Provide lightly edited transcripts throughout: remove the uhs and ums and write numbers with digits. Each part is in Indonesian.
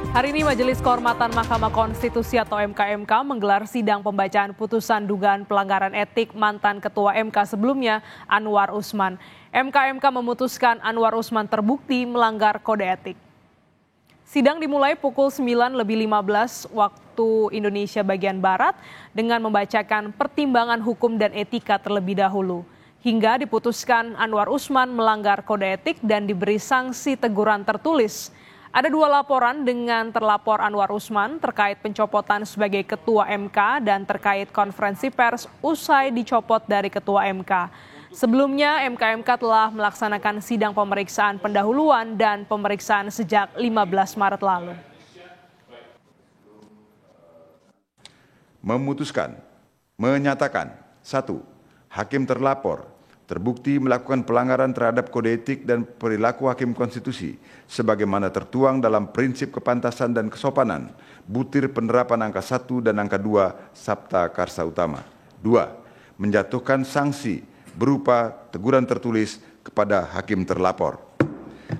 Hari ini Majelis Kehormatan Mahkamah Konstitusi atau MKMK menggelar sidang pembacaan putusan dugaan pelanggaran etik mantan Ketua MK sebelumnya, Anwar Usman. MKMK memutuskan Anwar Usman terbukti melanggar kode etik. Sidang dimulai pukul 9:15 waktu Indonesia bagian Barat dengan membacakan pertimbangan hukum dan etika terlebih dahulu. Hingga diputuskan Anwar Usman melanggar kode etik dan diberi sanksi teguran tertulis. Ada 2 laporan dengan terlapor Anwar Usman terkait pencopotan sebagai Ketua MK dan terkait konferensi pers usai dicopot dari Ketua MK. Sebelumnya MKMK telah melaksanakan sidang pemeriksaan pendahuluan dan pemeriksaan sejak 15 Maret lalu. Menyatakan 1. Hakim terlapor terbukti melakukan pelanggaran terhadap kode etik dan perilaku hakim konstitusi sebagaimana tertuang dalam prinsip kepantasan dan kesopanan butir penerapan angka 1 dan angka 2 Sabta Karsa Utama. 2. Menjatuhkan sanksi berupa teguran tertulis kepada hakim terlapor.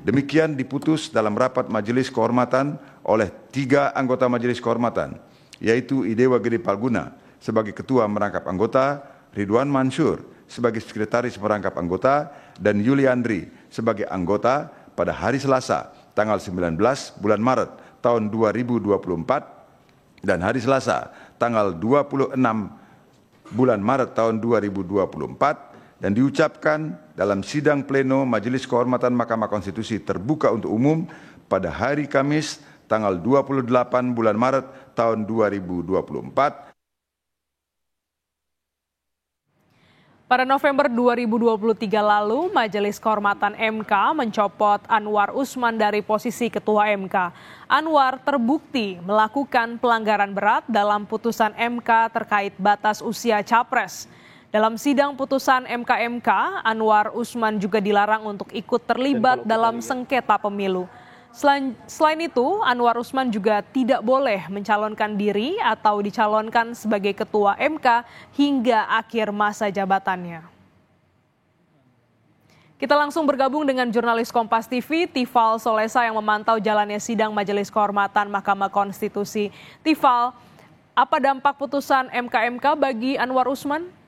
Demikian diputus dalam rapat Majelis Kehormatan oleh 3 anggota Majelis Kehormatan, yaitu Idewa Gede Palguna sebagai Ketua Merangkap Anggota, Ridwan Mansur sebagai Sekretaris Merangkap Anggota, dan Yuliandri sebagai anggota pada hari Selasa tanggal 19 bulan Maret tahun 2024 dan hari Selasa tanggal 26 bulan Maret tahun 2024 dan diucapkan dalam sidang pleno Majelis Kehormatan Mahkamah Konstitusi terbuka untuk umum pada hari Kamis tanggal 28 bulan Maret tahun 2024. Pada November 2023 lalu, Majelis Kehormatan MK mencopot Anwar Usman dari posisi Ketua MK. Anwar terbukti melakukan pelanggaran berat dalam putusan MK terkait batas usia capres. Dalam sidang putusan MKMK, Anwar Usman juga dilarang untuk ikut terlibat dalam sengketa pemilu. Selain itu, Anwar Usman juga tidak boleh mencalonkan diri atau dicalonkan sebagai Ketua MK hingga akhir masa jabatannya. Kita langsung bergabung dengan jurnalis Kompas TV, Tifal Solesa yang memantau jalannya sidang Majelis Kehormatan Mahkamah Konstitusi. Tifal, apa dampak putusan MKMK bagi Anwar Usman?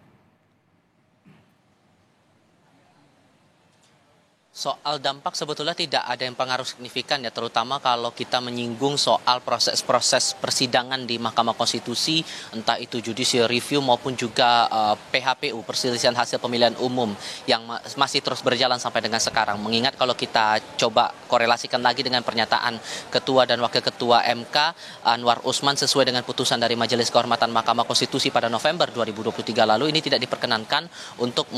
Soal dampak sebetulnya tidak ada yang pengaruh signifikan ya, terutama kalau kita menyinggung soal proses-proses persidangan di Mahkamah Konstitusi, entah itu judicial review maupun juga PHPU, perselisihan hasil pemilihan umum yang masih terus berjalan sampai dengan sekarang. Mengingat kalau kita coba korelasikan lagi dengan pernyataan Ketua dan Wakil Ketua MK, Anwar Usman sesuai dengan putusan dari Majelis Kehormatan Mahkamah Konstitusi pada November 2023 lalu ini tidak diperkenankan untuk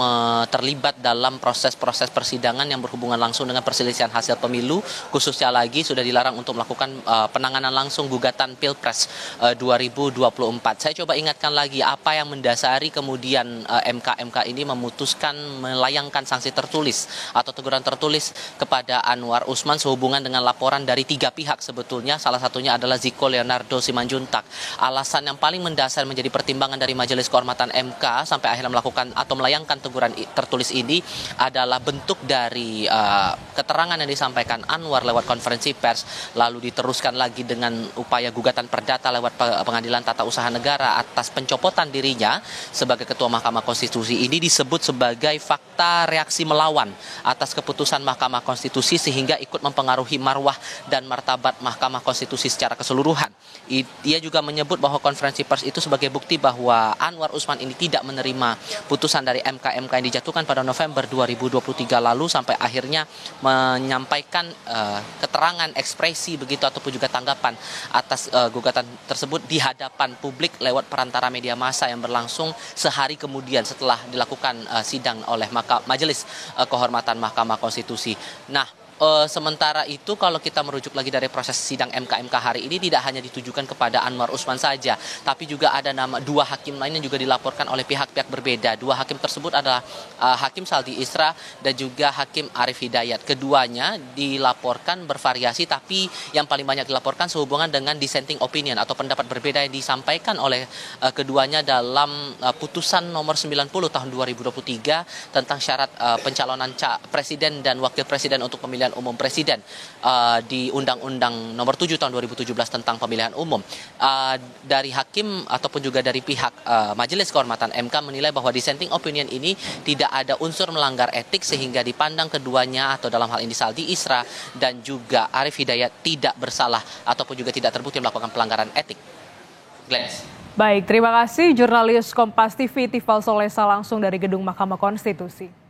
terlibat dalam proses-proses persidangan yang berhubungan langsung dengan perselisihan hasil pemilu, khususnya lagi sudah dilarang untuk melakukan penanganan langsung gugatan Pilpres 2024. Saya coba ingatkan lagi apa yang mendasari kemudian MKMK ini memutuskan melayangkan sanksi tertulis atau teguran tertulis kepada Anwar Usman sehubungan dengan laporan dari 3 pihak sebetulnya, salah satunya adalah Ziko Leonardo Simanjuntak. Alasan yang paling mendasar menjadi pertimbangan dari Majelis Kehormatan MK sampai akhirnya melakukan atau melayangkan teguran tertulis ini adalah bentuk dari keterangan yang disampaikan Anwar lewat konferensi pers, lalu diteruskan lagi dengan upaya gugatan perdata lewat Pengadilan Tata Usaha Negara atas pencopotan dirinya sebagai Ketua Mahkamah Konstitusi. Ini disebut sebagai fakta reaksi melawan atas keputusan Mahkamah Konstitusi sehingga ikut mempengaruhi marwah dan martabat Mahkamah Konstitusi secara keseluruhan. Ia juga menyebut bahwa konferensi pers itu sebagai bukti bahwa Anwar Usman ini tidak menerima putusan dari MKMK yang dijatuhkan pada November 2023 lalu sampai akhirnya menyampaikan keterangan ekspresi begitu ataupun juga tanggapan atas gugatan tersebut di hadapan publik lewat perantara media massa yang berlangsung sehari kemudian setelah dilakukan sidang oleh Majelis Kehormatan Mahkamah Konstitusi. Sementara itu kalau kita merujuk lagi dari proses sidang MKMK hari ini tidak hanya ditujukan kepada Anwar Usman saja, tapi juga ada 2 hakim lain yang juga dilaporkan oleh pihak-pihak berbeda. 2 hakim tersebut adalah Hakim Saldi Isra dan juga Hakim Arif Hidayat. Keduanya dilaporkan bervariasi, tapi yang paling banyak dilaporkan sehubungan dengan dissenting opinion atau pendapat berbeda yang disampaikan oleh keduanya dalam putusan nomor 90 tahun 2023 tentang syarat pencalonan presiden dan wakil presiden untuk pemilihan pemilihan umum presiden di Undang-Undang Nomor 7 Tahun 2017 tentang pemilihan umum. Dari hakim ataupun juga dari pihak Majelis Kehormatan MK menilai bahwa dissenting opinion ini tidak ada unsur melanggar etik sehingga dipandang keduanya atau dalam hal ini Saldi Isra dan juga Arief Hidayat tidak bersalah ataupun juga tidak terbukti melakukan pelanggaran etik. Glenn. Baik, terima kasih jurnalis Kompas TV Tifal Solesa langsung dari Gedung Mahkamah Konstitusi.